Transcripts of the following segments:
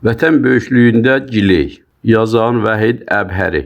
Vətən böyüklüyündə Giley. Yazan Vahid Əbhəri.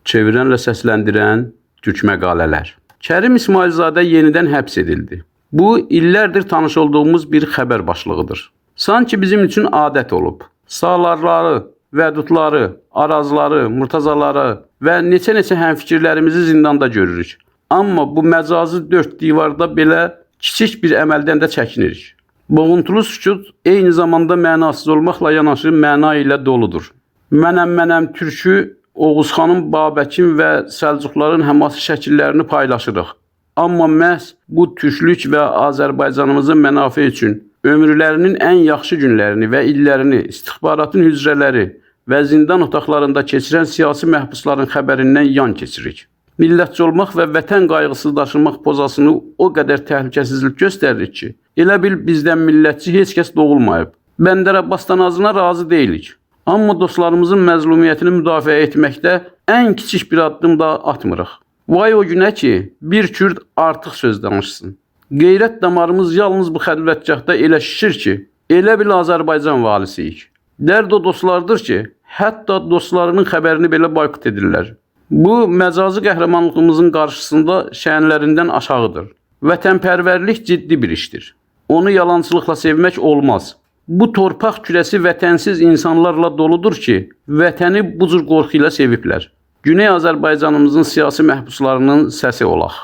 Çevirənlə səsləndirən Türk məqalələr. Kərim İsmailzadə yenidən həbs edildi. Bu, illərdir tanış olduğumuz bir xəbər başlığıdır. Sanki bizim üçün adət olub. Salarları, vədudları, arazları, murtazaları və neçə-neçə həmfikirlərimizi zindanda görürük. Amma bu məcazi dörd divarda belə kiçik bir əməldən də çəkinirik. Boğuntulu sükut eyni zamanda mənasız olmaqla yanaşı məna ilə doludur. Mənəm türkü Oğuzxanın, Babəkin və Səlcuqların həmasi şəkillərini paylaşırıq. Amma məhz bu türklük və Azərbaycanımızın mənafi üçün ömürlərinin ən yaxşı günlərini və illərini istixbaratın hücrələri və zindan otaqlarında keçirən siyasi məhbusların xəbərindən yan keçirik. Millətçi olmaq və vətən qayğısı daşımaq pozasını o qədər təhlükəsizlik göstəririk ki, elə bil bizdən millətçi heç kəs doğulmayıb. Bəndər Abbasdan azına razı deyilik. Amma dostlarımızın məzlumiyyətini müdafiə etməkdə ən kiçik bir addım da atmırıq. Vay o günə ki, bir Kürd artıq söz danışsın. Qeyrət damarımız yalnız bu xəlvətgahda elə şişir ki, elə bil Azərbaycan valisiyik. Dərd o dostlardır ki, hətta dostlarının xəbərini belə boykot edirlər. Bu, məcazi qəhrəmanlığımızın qarşısında şənlərindən aşağıdır. Vətənpərvərlik ciddi bir işdir. Onu yalançılıqla sevmək olmaz. Bu torpaq kürəsi vətənsiz insanlarla doludur ki, vətəni bu cür qorxu ilə seviblər. Güney Azərbaycanımızın siyasi məhbuslarının səsi olaq.